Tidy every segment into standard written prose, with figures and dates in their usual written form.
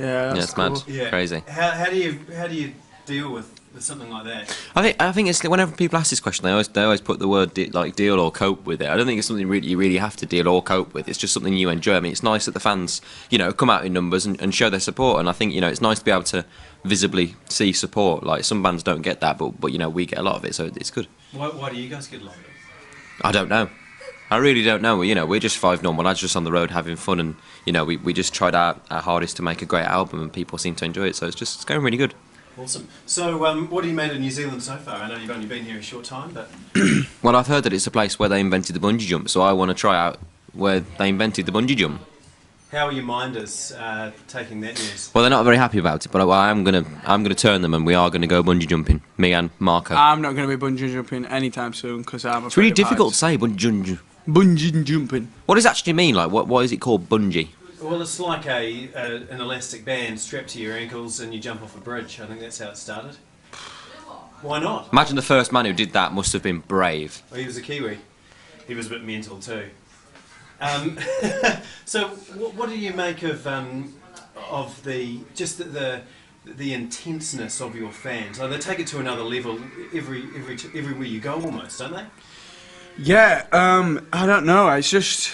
Yeah, Yeah, that's it's cool. mad. Yeah. Crazy. How do you deal with something like that? I think it's whenever people ask this question, they always put the word like deal or cope with it. I don't think it's something you really have to deal or cope with. It's just something you enjoy. I mean, it's nice that the fans, come out in numbers and show their support. And I think it's nice to be able to visibly see support. Like some bands don't get that, but we get a lot of it, so it's good. Why do you guys get a lot of it? I don't know. I really don't know. We're just five normal lads just on the road having fun, and we just tried our hardest to make a great album, and people seem to enjoy it. So it's going really good. Awesome. So, what have you made of New Zealand so far? I know you've only been here a short time, but Well, I've heard that it's a place where they invented the bungee jump, so I want to try out where they invented the bungee jump. how are your minders taking that news? Well, they're not very happy about it, but I'm gonna turn them, and we are gonna go bungee jumping. Me and Marco. I'm not going to be bungee jumping anytime soon because I'm. It's really difficult to say bungee. Bungee jumping. What does it actually mean? Like, what is it called, bungee? Well, it's like an elastic band strapped to your ankles, and you jump off a bridge. I think that's how it started. Why not? Imagine the first man who did that must have been brave. Well, he was a Kiwi. He was a bit mental too. So, what do you make of the intenseness of your fans? Like, they take it to another level everywhere you go, almost, don't they? Yeah, I don't know. It's just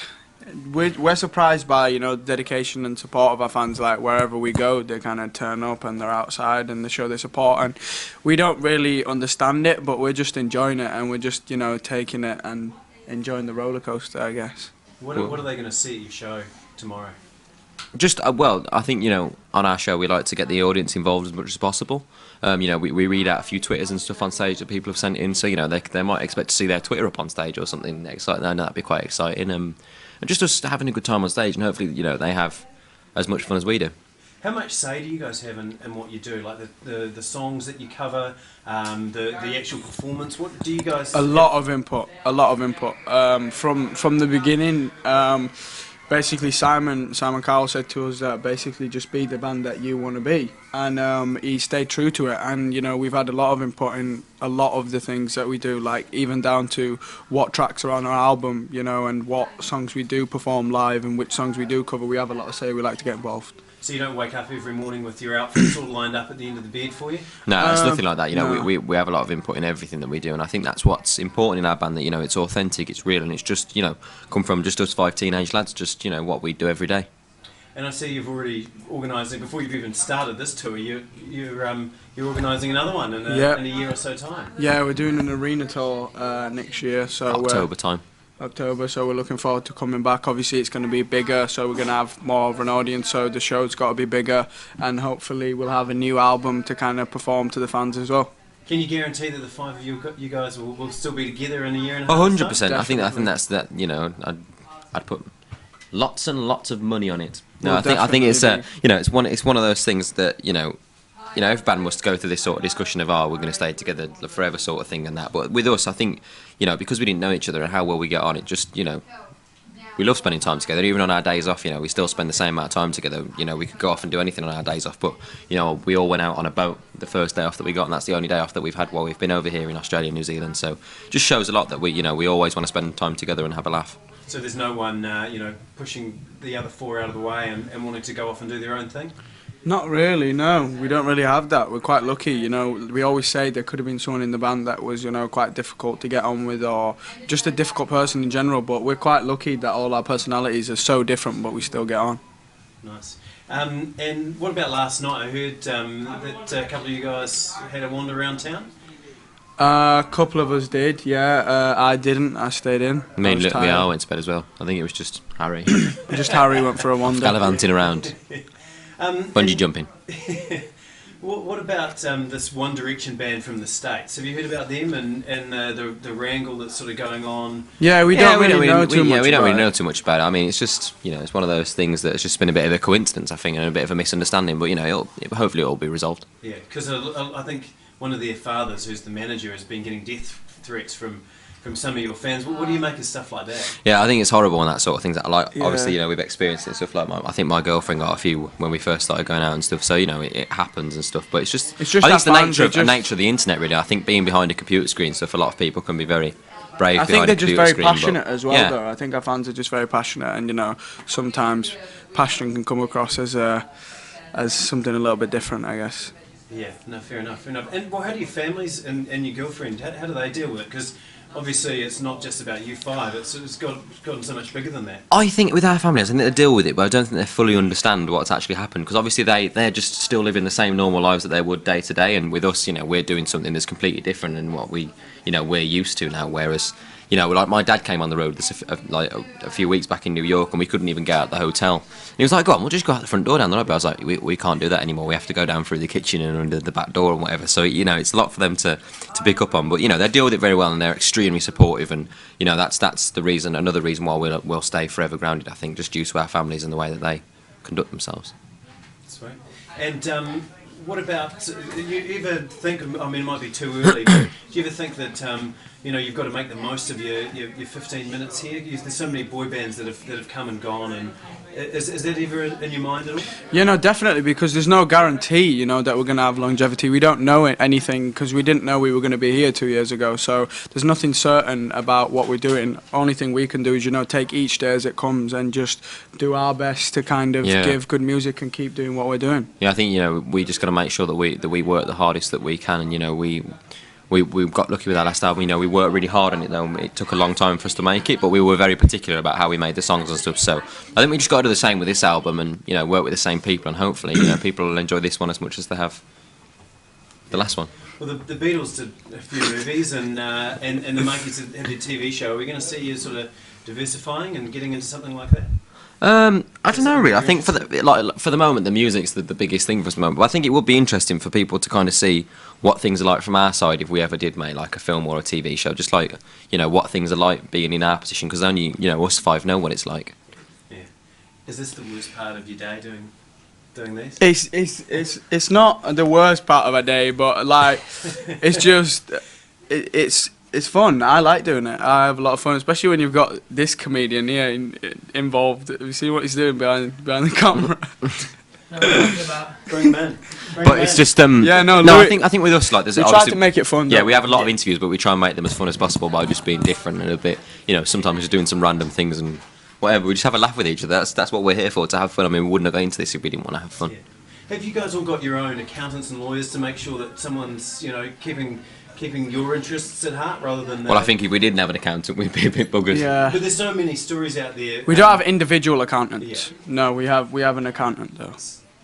we're surprised by dedication and support of our fans. Like wherever we go, they kind of turn up and they're outside and they show their support. And we don't really understand it, but we're just enjoying it and we're just taking it and enjoying the roller coaster, I guess. What are they going to see at your show tomorrow? Just I think on our show we like to get the audience involved as much as possible. We read out a few Twitters and stuff on stage that people have sent in, so they might expect to see their Twitter up on stage or something exciting. I know that'd be quite exciting. And just us having a good time on stage, and hopefully they have as much fun as we do. How much say do you guys have in what you do? Like the songs that you cover, the actual performance. What do you guys? A lot of input. From the beginning. Basically, Simon Cowell said to us that basically just be the band that you want to be, and he stayed true to it. And we've had a lot of input in a lot of the things that we do, like even down to what tracks are on our album, and what songs we do perform live and which songs we do cover. We have a lot to say. We like to get involved. So you don't wake up every morning with your outfits all lined up at the end of the bed for you? No, it's nothing like that. No. We have a lot of input in everything that we do, and I think that's what's important in our band. That it's authentic, it's real, and it's just come from just us five teenage lads, just what we do every day. And I see you've already organised it before you've even started this tour. You're organising another one in a year or so time. Yeah, we're doing an arena tour next year, so October time. October, so we're looking forward to coming back. Obviously it's going to be bigger, so we're going to have more of an audience, so the show's got to be bigger, and hopefully we'll have a new album to kind of perform to the fans as well. Can you guarantee that the five of you guys will still be together in a year and a half? 100%. I think that's that. I'd put lots and lots of money on it. No, We'll I think it's definitely it's one of those things that every band must go through this sort of discussion of we're going to stay together forever sort of thing and that. But with us, I think because we didn't know each other and how well we get on, it just we love spending time together. Even on our days off, we still spend the same amount of time together. We could go off and do anything on our days off, but we all went out on a boat the first day off that we got, and that's the only day off that we've had while we've been over here in Australia and New Zealand. So just shows a lot that we always want to spend time together and have a laugh. So there's no one pushing the other four out of the way and wanting to go off and do their own thing? Not really, no. We don't really have that. We're quite lucky, We always say there could have been someone in the band that was, quite difficult to get on with, or just a difficult person in general. But we're quite lucky that all our personalities are so different, but we still get on. Nice. And what about last night? I heard that a couple of you guys had a wander around town. A couple of us did, yeah. I didn't. I stayed in. Me and I went to bed as well. I think it was just Harry. Just Harry went for a wander. Gallivanting around. Bungee jumping. What about this One Direction band from the States? Have you heard about them and the wrangle that's sort of going on? Yeah, we don't really know too much. Yeah, we don't really know too much about it. I mean, it's just it's one of those things that's just been a bit of a coincidence, I think, and a bit of a misunderstanding. But hopefully it'll be resolved. Yeah, because I think one of their fathers, who's the manager, has been getting death threats from some of your fans. What do you make of stuff like that? Yeah, I think it's horrible and that sort of things. Yeah. Obviously, we've experienced it and stuff like. I think my girlfriend got a few when we first started going out and stuff. So it happens and stuff. But it's just I think it's the nature of the internet, really. I think being behind a computer screen, so for a lot of people can be very brave. I think they're just very passionate as well, yeah. though. I think our fans are just very passionate, and sometimes passion can come across as as something a little bit different, I guess. Yeah, no, fair enough, fair enough. And well, how do your families and your girlfriend, how do they deal with it? Because obviously it's not just about you five, it's gotten so much bigger than that. I think with our families, I think they deal with it, but I don't think they fully understand what's actually happened. Because obviously they're just still living the same normal lives that they would day to day, and with us, we're doing something that's completely different than what we're used to now. Whereas, like my dad came on the road a few weeks back in New York, and we couldn't even get out of the hotel. And he was like, "Go on, we'll just go out the front door down the road." But I was like, "We can't do that anymore. We have to go down through the kitchen and under the back door and whatever." So it's a lot for them to pick up on. But they deal with it very well, and they're extremely supportive. And that's the reason, another reason why we'll stay forever grounded. I think just due to our families and the way that they conduct themselves. Sweet. And what about, you ever think, I mean, it might be too early, but do you ever think that, you've got to make the most of your 15 minutes here? There's so many boy bands that have come and gone, and is that ever in your mind at all? Yeah, no, definitely, because there's no guarantee, that we're going to have longevity. We don't know anything because we didn't know we were going to be here 2 years ago. So there's nothing certain about what we're doing. Only thing we can do is, take each day as it comes and just do our best to kind of give good music and keep doing what we're doing. Yeah, I think we just got to make sure that we work the hardest that we can, and we got lucky with our last album. We worked really hard on it though. It took a long time for us to make it, but we were very particular about how we made the songs and stuff. So I think we just got to do the same with this album, and work with the same people, and hopefully people will enjoy this one as much as they have the last one. Well, the Beatles did a few movies, and the Monkees have their TV show. Are we going to see you sort of diversifying and getting into something like that? I don't know really. I think for the moment the music's the biggest thing for us at the moment. But I think it would be interesting for people to kind of see what things are like from our side if we ever did make like a film or a TV show. Just like what things are like being in our position, because only us five know what it's like. Yeah. Is this the worst part of your day doing this? It's not the worst part of a day, but like it's just it's fun. I like doing it. I have a lot of fun, especially when you've got this comedian here involved. You see what he's doing behind the camera. Bring him in. But it's just yeah, no. I think with us, like, there's we try to make it fun. Yeah, we have a lot of interviews, but we try and make them as fun as possible by just being different and a bit. Sometimes just doing some random things and whatever. We just have a laugh with each other. That's what we're here for, to have fun. I mean, we wouldn't have gone into this if we didn't want to have fun. Yeah. Have you guys all got your own accountants and lawyers to make sure that someone's keeping your interests at heart rather than... Well, I think if we didn't have an accountant, we'd be a bit buggered. Yeah. But there's so many stories out there. We don't have individual accountants. Yeah. No, we have an accountant though.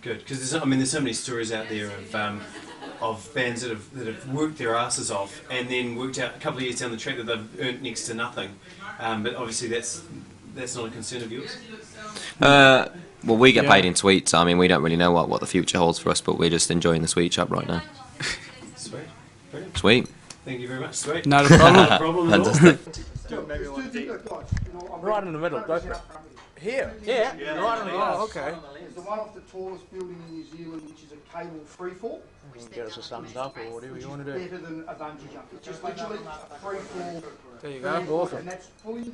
Good, because there's so many stories out there of bands that have worked their asses off and then worked out a couple of years down the track that they've earned next to nothing. But obviously that's not a concern of yours. Well, we get paid in sweets. I mean, we don't really know what the future holds for us, but we're just enjoying the sweet shop right now. Sweet. Brilliant. Sweet. Thank you very much. Sweet. Not a problem. Not a problem at all. Right in the middle. Here? Yeah. Right in the middle. Oh, okay. It's the one off the tallest building in New Zealand, which is a cable freefall. You can get us a thumbs up or whatever you want to do. Better than a bungee jump. It's just literally a free fall. There you go. Awesome. And that's fully